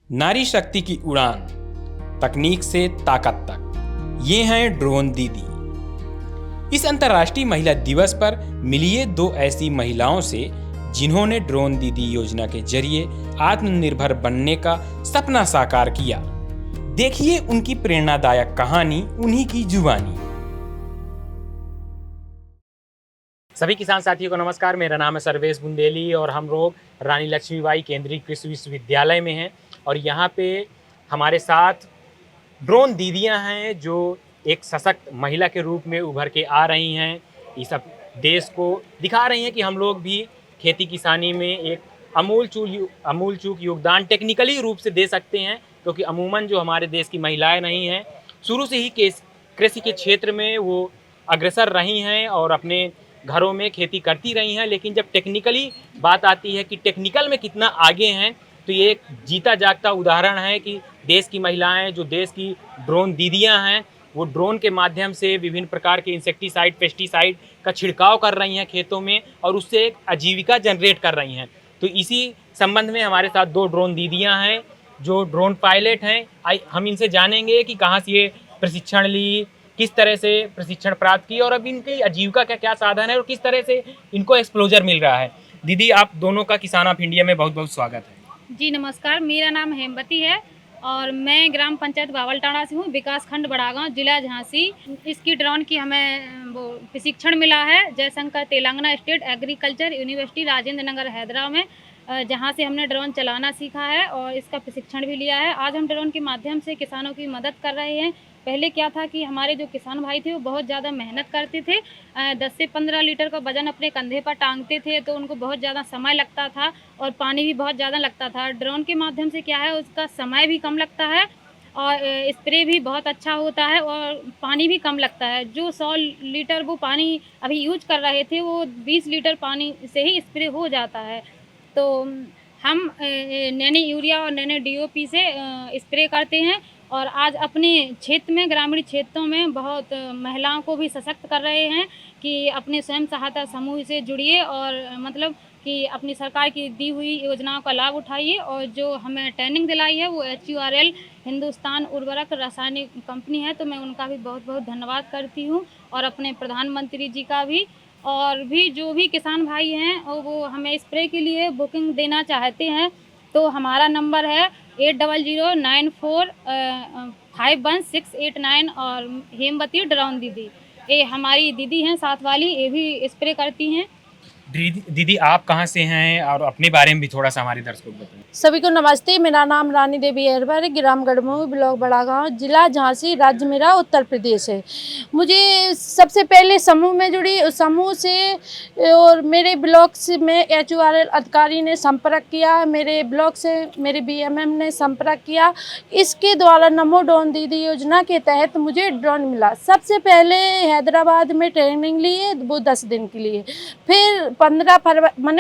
नारी शक्ति की उड़ान, तकनीक से ताकत तक, ये हैं ड्रोन दीदी। इस अंतर्राष्ट्रीय महिला दिवस पर मिलिए दो ऐसी महिलाओं से जिन्होंने ड्रोन दीदी योजना के जरिए आत्मनिर्भर बनने का सपना साकार किया। देखिए उनकी प्रेरणादायक कहानी, उन्हीं की जुबानी। सभी किसान साथियों को नमस्कार। मेरा नाम है सर्वेश बुंदेली और हम लोग रानी लक्ष्मीबाई केंद्रीय कृषि विश्वविद्यालय में हैं और यहाँ पे हमारे साथ ड्रोन दीदियाँ हैं जो एक सशक्त महिला के रूप में उभर के आ रही हैं। ये सब देश को दिखा रही हैं कि हम लोग भी खेती किसानी में एक अमूल चूक योगदान टेक्निकली रूप से दे सकते हैं, क्योंकि अमूमन जो हमारे देश की महिलाएं रही हैं शुरू से ही कृषि के क्षेत्र में वो अग्रसर रही हैं और अपने घरों में खेती करती रही हैं। लेकिन जब टेक्निकली बात आती है कि टेक्निकल में कितना आगे हैं, तो ये एक जीता जागता उदाहरण है कि देश की महिलाएं, जो देश की ड्रोन दीदियां हैं, वो ड्रोन के माध्यम से विभिन्न प्रकार के इंसेक्टिसाइड, पेस्टिसाइड का छिड़काव कर रही हैं खेतों में और उससे एक आजीविका जनरेट कर रही हैं। तो इसी संबंध में हमारे साथ दो ड्रोन दीदियां हैं जो ड्रोन पायलट हैं। हम इनसे जानेंगे कि कहाँ से ये प्रशिक्षण ली, किस तरह से प्रशिक्षण प्राप्त की और अब इनकी आजीविका का क्या साधन है और किस तरह से इनको एक्सप्लोजर मिल रहा है। दीदी, आप दोनों का किसान ऑफ इंडिया में बहुत बहुत स्वागत है। जी नमस्कार, मेरा नाम हेमवती है और मैं ग्राम पंचायत बावलटाड़ा से हूँ, विकास खंड बड़ागांव, जिला झांसी। इसकी ड्रोन की हमें वो प्रशिक्षण मिला है Jayashankar Telangana state agriculture university Rajendra Nagar Hyderabad में, जहाँ से हमने ड्रोन चलाना सीखा है और इसका प्रशिक्षण भी लिया है। आज हम ड्रोन के माध्यम से किसानों की मदद कर रहे हैं। पहले क्या था कि हमारे जो किसान भाई थे वो बहुत ज़्यादा मेहनत करते थे, 10 से 15 लीटर का वज़न अपने कंधे पर टांगते थे, तो उनको बहुत ज़्यादा समय लगता था और पानी भी बहुत ज़्यादा लगता था। ड्रोन के माध्यम से क्या है, उसका समय भी कम लगता है और स्प्रे भी बहुत अच्छा होता है और पानी भी कम लगता है। जो 100 लीटर वो पानी अभी यूज कर रहे थे, वो 20 लीटर पानी से ही स्प्रे हो जाता है। तो हम नैनो यूरिया और नैनो DOP से स्प्रे करते हैं और आज अपने क्षेत्र में, ग्रामीण क्षेत्रों में बहुत महिलाओं को भी सशक्त कर रहे हैं कि अपने स्वयं सहायता समूह से जुड़िए और मतलब कि अपनी सरकार की दी हुई योजनाओं का लाभ उठाइए। और जो हमें ट्रेनिंग दिलाई है वो HURL हिंदुस्तान उर्वरक रासायनिक कंपनी है, तो मैं उनका भी बहुत बहुत धन्यवाद करती हूँ और अपने प्रधानमंत्री जी का भी। और भी जो भी किसान भाई हैं और वो हमें स्प्रे के लिए बुकिंग देना चाहते हैं, तो हमारा नंबर है 8009945169 और हेमवती ड्रोन दीदी, ये हमारी दीदी हैं साथ वाली, ये भी स्प्रे करती हैं। दीदी, आप कहाँ से हैं और अपने बारे में भी थोड़ा सा हमारे दर्शकों को बताएं। सभी को नमस्ते। मेरा नाम रानी देवी अहरबर है, ग्राम गढ़मऊ, ब्लॉक बड़ागांव, जिला झांसी, राज्य मेरा उत्तर प्रदेश है। मुझे सबसे पहले समूह में जुड़ी, उस समूह से और मेरे ब्लॉक से में HURL अधिकारी ने संपर्क किया, मेरे ब्लॉक से मेरे BMM ने संपर्क किया। इसके द्वारा नमो ड्रोन दीदी योजना के तहत मुझे ड्रोन मिला। सबसे पहले हैदराबाद में ट्रेनिंग ली है, वो 10 दिन के लिए, फिर 15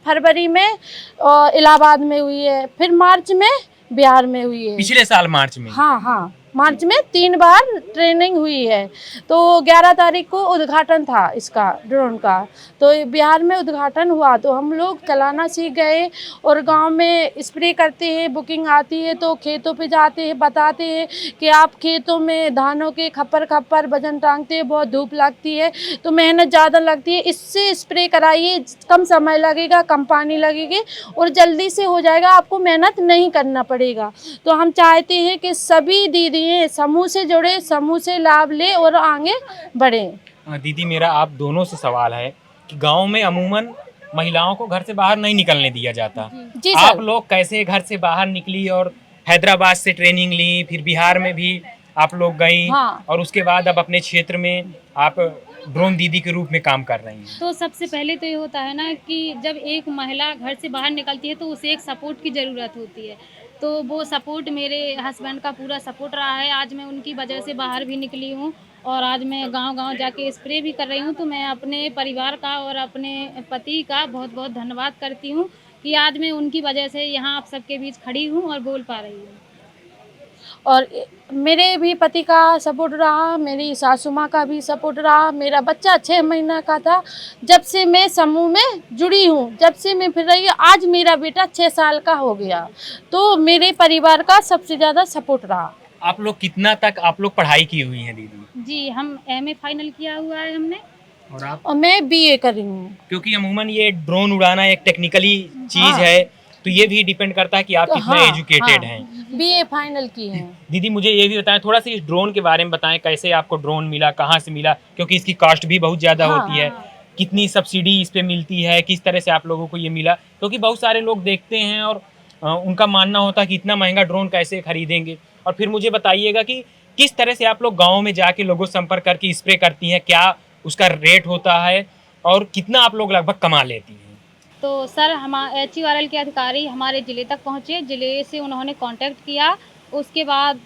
फरवरी में इलाहाबाद में हुई है, फिर मार्च में बिहार में हुई है। पिछले साल मार्च में? हाँ, मार्च में 3 बार ट्रेनिंग हुई है। तो 11 तारीख को उद्घाटन था इसका, ड्रोन का, तो बिहार में उद्घाटन हुआ। तो हम लोग चलाना सीख गए और गांव में स्प्रे करते हैं, बुकिंग आती है तो खेतों पे जाते हैं, बताते हैं कि आप खेतों में धानों के खप्पर वजन टांगते हैं, बहुत धूप लगती है तो मेहनत ज़्यादा लगती है, इससे स्प्रे कराइए, कम समय लगेगा, कम पानी लगेगी और जल्दी से हो जाएगा, आपको मेहनत नहीं करना पड़ेगा। तो हम चाहते हैं कि सभी दीदी समूह से जुड़े, समूह से लाभ ले और आगे बढ़े। दीदी, मेरा आप दोनों से सवाल है कि गांव में अमूमन महिलाओं को घर से बाहर नहीं निकलने दिया जाता। जी आप सर। लोग कैसे घर से बाहर निकली और हैदराबाद से ट्रेनिंग ली, फिर बिहार में भी आप लोग गई? हाँ। और उसके बाद अब अपने क्षेत्र में आप ड्रोन दीदी के रूप में काम कर रही हैं। तो सबसे पहले तो ये होता है ना कि जब एक महिला घर से बाहर निकलती है तो उसे एक सपोर्ट की ज़रूरत होती है, तो वो सपोर्ट मेरे हस्बैंड का पूरा सपोर्ट रहा है। आज मैं उनकी वजह से बाहर भी निकली हूँ और आज मैं गांव-गांव जाके स्प्रे भी कर रही हूँ। तो मैं अपने परिवार का और अपने पति का बहुत बहुत धन्यवाद करती हूँ कि आज मैं उनकी वजह से यहाँ आप सबके बीच खड़ी हूँ और बोल पा रही हूँ। और मेरे भी पति का सपोर्ट रहा, मेरी सासू माँ का भी सपोर्ट रहा। मेरा बच्चा 6 महीना का था जब से मैं समूह में जुड़ी हूँ, जब से मैं फिर रही हूँ। आज मेरा बेटा 6 साल का हो गया, तो मेरे परिवार का सबसे ज़्यादा सपोर्ट रहा। आप लोग कितना तक आप लोग पढ़ाई की हुई हैं दीदी? जी, हम एमए फाइनल किया हुआ है हमने। और आप? और मैं बीए कर रही हूँ। क्योंकि अमूमन ये ड्रोन उड़ाना एक टेक्निकली चीज हाँ। है, तो ये भी डिपेंड करता है कि आप तो कितना हाँ, एजुकेटेड हाँ, हैं। बीए फाइनल की है। दीदी मुझे ये भी बताएं, थोड़ा सा इस ड्रोन के बारे में बताएं, कैसे आपको ड्रोन मिला, कहाँ से मिला, क्योंकि इसकी कॉस्ट भी बहुत ज़्यादा हाँ, होती है। कितनी सब्सिडी इस पे मिलती है, किस तरह से आप लोगों को ये मिला? क्योंकि बहुत सारे लोग देखते हैं और उनका मानना होता है कि इतना महंगा ड्रोन कैसे खरीदेंगे। और फिर मुझे बताइएगा कि किस तरह से आप लोग गाँव में जाके लोगों से संपर्क करके स्प्रे करती हैं, क्या उसका रेट होता है और कितना आप लोग लगभग कमा लेती हैं? तो सर हम HURL के अधिकारी हमारे ज़िले तक पहुँचे, ज़िले से उन्होंने कांटेक्ट किया। उसके बाद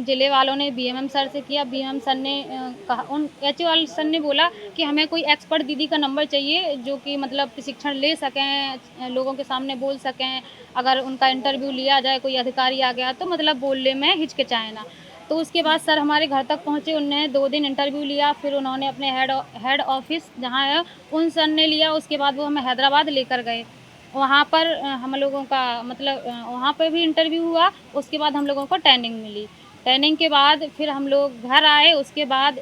ज़िले वालों ने BMM सर से किया। BMM सर ने कहा, उन HURL सर ने बोला कि हमें कोई एक्सपर्ट दीदी का नंबर चाहिए जो कि मतलब प्रशिक्षण ले सकें, लोगों के सामने बोल सकें। अगर उनका इंटरव्यू लिया जाए, कोई अधिकारी आ गया तो मतलब बोलने में हिचकिचाए ना। तो उसके बाद सर हमारे घर तक पहुँचे, उन्होंने 2 दिन इंटरव्यू लिया। फिर उन्होंने अपने हेड ऑफिस जहाँ है उन सर ने लिया। उसके बाद वो हमें हैदराबाद लेकर गए। वहाँ पर हम लोगों का मतलब वहाँ पे भी इंटरव्यू हुआ। उसके बाद हम लोगों को ट्रेनिंग मिली। ट्रेनिंग के बाद फिर हम लोग घर आए। उसके बाद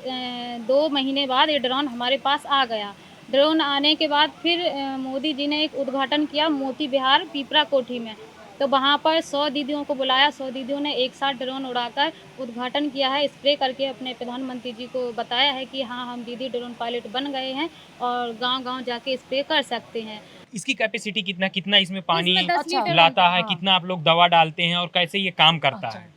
2 महीने बाद ये ड्रोन हमारे पास आ गया। ड्रोन आने के बाद फिर मोदी जी ने एक उद्घाटन किया मोती विहार पीपरा कोठी में। तो वहाँ पर 100 दीदियों को बुलाया। 100 दीदियों ने एक साथ ड्रोन उड़ाकर उद्घाटन किया है, स्प्रे करके अपने प्रधानमंत्री जी को बताया है कि हाँ, हम दीदी ड्रोन पायलट बन गए हैं और गांव-गांव जाके स्प्रे कर सकते हैं। इसकी कैपेसिटी कितना कितना इसमें पानी इसमें 10 अच्छा। लीटर लाता है, हाँ। कितना आप लोग दवा डालते हैं और कैसे ये काम करता अच्छा। है?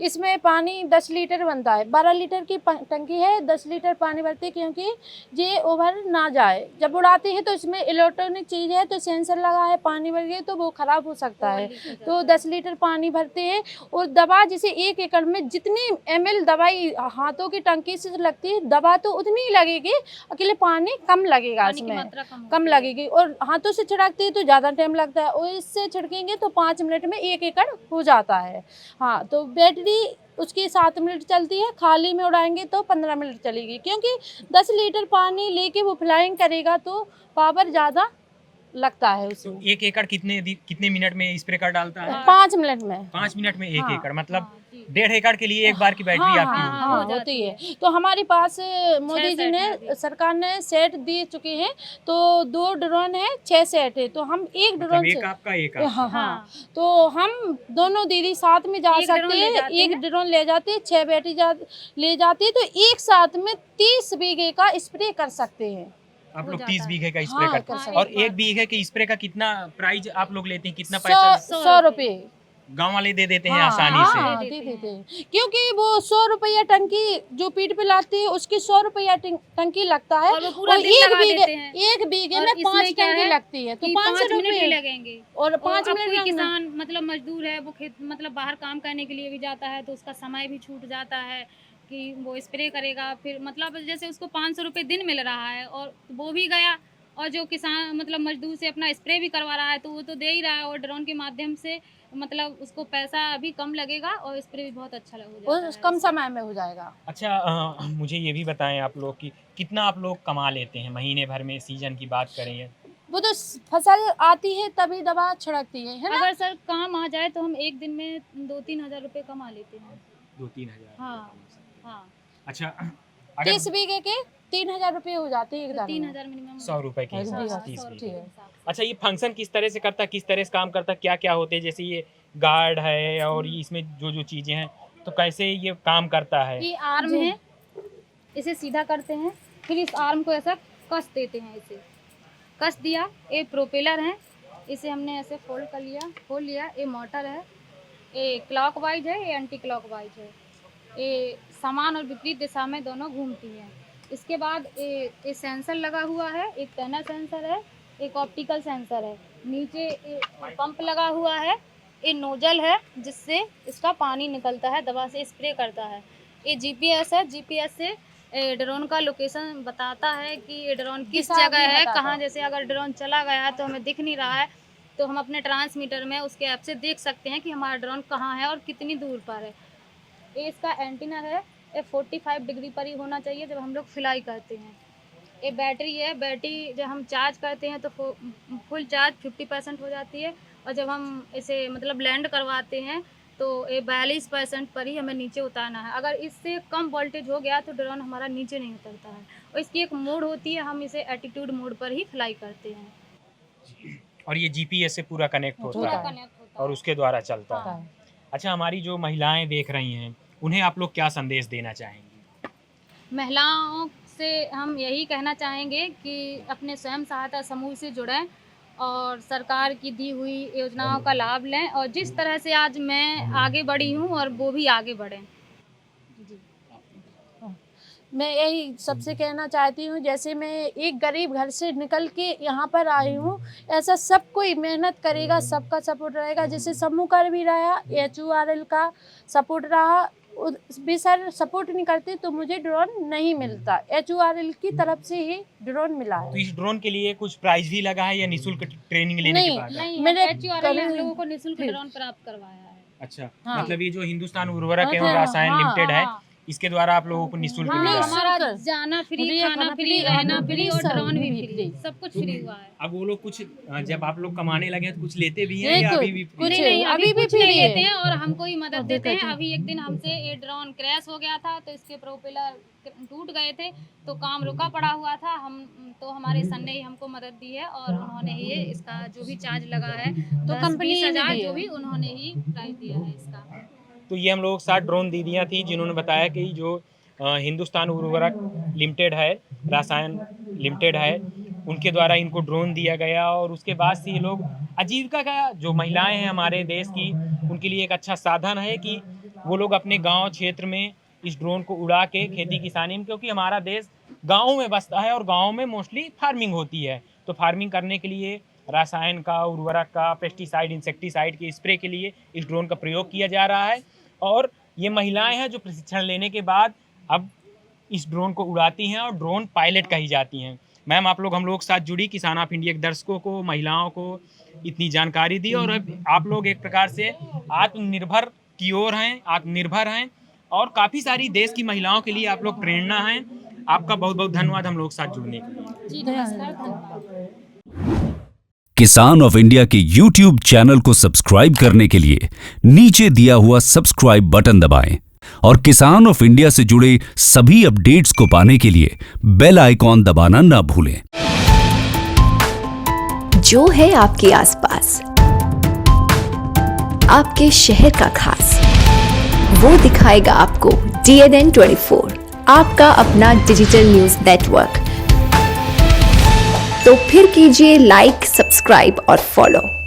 इसमें पानी 10 लीटर बनता है। 12 लीटर की टंकी है, 10 लीटर पानी भरती है, क्योंकि ये ओवर ना जाए। जब उड़ाती है तो इसमें इलेक्ट्रॉनिक चीज़ है, तो सेंसर लगा है, पानी भर गया तो वो खराब हो सकता है। तो 10 लीटर पानी भरते हैं। और दवा जैसे 1 एकड़ में जितनी ml दवाई हाथों की टंकी से लगती है, दवा तो उतनी ही लगेगी, अकेले पानी कम लगेगा पानी की इसमें, मात्रा कम लगेगी। और हाथों से छिड़कते हैं तो ज़्यादा टाइम लगता है, और इससे छिड़केंगे तो 5 मिनट में 1 एकड़ हो जाता है। हाँ, तो बैटरी उसकी 7 मिनट चलती है, खाली में उड़ाएंगे तो 15 मिनट चलेगी, क्योंकि 10 लीटर पानी लेके वो फ्लाइंग करेगा तो पावर ज़्यादा लगता है तो उसमें। 1 एकड़ कितने मिनट में स्प्रे कर डालता है? 5 मिनट में। 5 मिनट में 1 हाँ, एकड़, मतलब हाँ, जी। 1.5 एकड़ के लिए एक बार की बैटरी हाँ, आपकी हाँ, होती हाँ, है। हो होती जाती है। तो हमारे पास मोदी जी सेट ने, है अभी। सरकार ने सेट दे चुके हैं, तो 2 ड्रोन है, 6 सेट है, तो हम एक मतलब ड्रोन एक से, आपका एक हाँ, आपका। हाँ, हाँ। तो हम दोनों दीदी साथ में जा एक ड्रोन सकते ले हैं। जाते एक हैं। ड्रोन ले जाते हैं, 6 बैटरी ले जाती है, तो एक साथ में 30 बीघे का स्प्रे कर सकते हैं। आप हो लोग जाता 30 है। बीघे का स्प्रे हाँ, करते कर हैं। सकते और एक बार 1 बीघे के स्प्रे का कितना प्राइस आप लोग लेते हैं, कितना 100 पैसा 100 रुपये। गांव वाले दे देते हैं हाँ, आसानी से? हाँ, दे दे देते देते हैं, क्योंकि वो 100 रुपया टंकी जो पीठ पे लाती है, उसकी 100 रुपया टंकी लगता है। और वो पूरा दिन एक लगा बीघे, देते हैं। एक बीघे और में इसमें 5 क्या टंकी है लगती है, तो कि 500 5 मिनट ही रुपये। लगेंगे। और 5 अब मिनट कोई लगना। किसान मतलब मजदूर है, वो खेत मतलब बाहर काम करने के लिए भी जाता है, तो उसका समय भी छूट जाता है कि वो स्प्रे करेगा। फिर मतलब जैसे उसको 500 रुपये दिन मिल रहा है और वो भी गया, और जो किसान मतलब मजदूर से अपना स्प्रे भी करवा रहा है तो वो तो दे ही रहा है। और ड्रोन के माध्यम से मतलब उसको पैसा भी कम लगेगा और स्प्रे भी बहुत अच्छा हो जाता वो है कम उससे। समय में हो जाएगा। अच्छा, मुझे ये भी बताएं आप लोग कि कितना आप लोग कमा लेते हैं महीने भर में, सीजन की बात करें? वो तो फसल आती है तभी दवा छिड़कती है ना। अगर सर काम आ जाए तो हम एक दिन में 2-3 हज़ार रुपये कमा लेते हैं। 2-3 हजार? हाँ, हाँ। अच्छा, अगर 30 बीघे के 3,000 रुपये हो जाते हैं एक तो दाने 3 में। हज़ार मिनिमम 100 रुपए के हिसाब से हाँ, 30 100 बीघे। रुपये के ठीक है। हिसाब से। अच्छा, ये फंक्शन किस तरह से करता है, किस तरह से काम करता है, क्या क्या होते हैं? जैसे ये गार्ड है और ये इसमें जो जो चीज़ें हैं, तो कैसे ये काम करता है? ये आर्म जी। है, इसे सीधा करते हैं, फिर इस आर्म को ऐसा कस देते हैं। इसे कस दिया। ये प्रोपेलर है, इसे हमने ऐसे फोल्ड कर लिया, खोल लिया। ये मोटर है, ये क्लॉकवाइज है, ये एंटी क्लॉकवाइज है। ये समान और विपरीत दिशा में दोनों घूमती हैं। इसके बाद ये सेंसर लगा हुआ है, एक पैनल सेंसर है, एक ऑप्टिकल सेंसर है। नीचे ये पंप लगा हुआ है, ये नोजल है जिससे इसका पानी निकलता है, दवा से स्प्रे करता है। ये जीपीएस है, जीपीएस से ड्रोन का लोकेशन बताता है कि ये ड्रोन किस दिशा भी जगह है, बताता कहाँ। है। जैसे अगर ड्रोन चला गया है तो हमें दिख नहीं रहा है, तो हम अपने ट्रांसमीटर में उसके ऐप से देख सकते हैं कि हमारा ड्रोन कहाँ है और कितनी दूर पर है। ये इसका एंटीना है, ये 45 डिग्री पर ही होना चाहिए जब हम लोग फ्लाई करते हैं। ये बैटरी है, बैटरी जब हम चार्ज करते हैं तो फुल चार्ज 50% हो जाती है, और जब हम इसे मतलब लैंड करवाते हैं तो ये 42% पर ही हमें नीचे उतारना है। अगर इससे कम वोल्टेज हो गया तो ड्रोन हमारा नीचे नहीं उतरता है। और इसकी एक मोड होती है, हम इसे एटीट्यूड मोड पर ही फ्लाई करते हैं। और ये जीपीएस से पूरा कनेक्ट होता पूरा है कनेक्ट होता और है। उसके द्वारा चलता है। हाँ। अच्छा, हमारी जो महिलाएं देख रही हैं उन्हें आप लोग क्या संदेश देना चाहेंगी? महिलाओं से हम यही कहना चाहेंगे कि अपने स्वयं सहायता समूह से जुड़ें और सरकार की दी हुई योजनाओं का लाभ लें, और जिस तरह से आज मैं आगे बढ़ी हूँ और वो भी आगे बढ़ें। मैं यही सबसे कहना चाहती हूँ, जैसे मैं एक गरीब घर से निकल के यहाँ पर आई हूँ, ऐसा सब कोई मेहनत करेगा, सबका सपोर्ट रहेगा। जैसे समूह का भी रहा, HURL का सपोर्ट रहा, भी सर सपोर्ट नहीं करते तो मुझे ड्रोन नहीं मिलता। HURL की तरफ से ही ड्रोन मिला है। तो इस ड्रोन के लिए कुछ प्राइस भी लगा है या निःशुल्क ट्रेनिंग लेने नहीं, के बाद? नहीं, मैंने HURL ने हम कभी- लोगों को निःशुल्क ड्रोन प्राप्त करवाया है। अच्छा, हाँ। मतलब ये जो हिंदुस्तान उर्वरक एवं हाँ, रसायन हाँ, लिमिटेड है, हाँ। इसके द्वारा आप लोगों को निःशुल्क हाँ, मिला है। हमारा निःशुल्क। जाना फ्री, फ्री, खाना खाना फ्री, फ्री, रहना खाना फ्री फ्री, और सब ड्रोन भी भी फ्री, फ्री। सब कुछ फ्री हुआ है। अब वो लोग कुछ जब आप लोग कमाने लगे हैं तो कुछ लेते भी हैं नहीं, या कुछ- अभी भी free कुछ है? नहीं, अभी अभी भी कुछ नहीं फ्री है। लेते हैं और हमको ही मदद देते हैं। देते हैं। अभी एक दिन हमसे ये ड्रोन क्रैश हो गया था तो इसके प्रोपेलर टूट गए थे, तो काम रुका पड़ा हुआ था। तो हमारे सन ने ही हमको मदद दी है और उन्होंने ही इसका जो भी चार्ज लगा है तो 10-20 कंपनी ने हज़ार दी जो है। भी उन्होंने ही प्राइस दिया है इसका। तो ये हम लोगों के साथ ड्रोन दीदियाँ थी जिन्होंने बताया कि जो हिंदुस्तान उर्वरक लिमिटेड है, रसायन लिमिटेड है, उनके द्वारा इनको ड्रोन दिया गया और उसके बाद से ये लोग आजीविका का जो महिलाएं हैं हमारे देश की, उनके लिए एक अच्छा साधन है कि वो लोग अपने गांव क्षेत्र में इस ड्रोन को उड़ा के खेती किसानी में, क्योंकि हमारा देश गाँव में बसता है और गाँव में मोस्टली फार्मिंग होती है, तो फार्मिंग करने के लिए रसायन का, उर्वरक का, पेस्टिसाइड, इंसेक्टिसाइड के स्प्रे के लिए इस ड्रोन का प्रयोग किया जा रहा है। और ये महिलाएं हैं जो प्रशिक्षण लेने के बाद अब इस ड्रोन को उड़ाती हैं और ड्रोन पायलट कही जाती हैं। मैम, आप लोग हम लोग के साथ जुड़ी, किसान ऑफ इंडिया के दर्शकों को, महिलाओं को इतनी जानकारी दी और अब आप लोग एक प्रकार से आत्मनिर्भर की ओर हैं, आत्मनिर्भर हैं और काफ़ी सारी देश की महिलाओं के लिए आप लोग प्रेरणा हैं। आपका बहुत बहुत धन्यवाद हम लोग के साथ जुड़ने के लिए। जी नमस्कार, धन्यवाद। किसान ऑफ इंडिया के YouTube चैनल को सब्सक्राइब करने के लिए नीचे दिया हुआ सब्सक्राइब बटन दबाएं और किसान ऑफ इंडिया से जुड़े सभी अपडेट्स को पाने के लिए बेल आइकॉन दबाना ना भूलें। जो है आपके आसपास, आपके शहर का खास, वो दिखाएगा आपको DNN 24, आपका अपना डिजिटल न्यूज नेटवर्क। तो फिर कीजिए लाइक, सब्सक्राइब और फॉलो।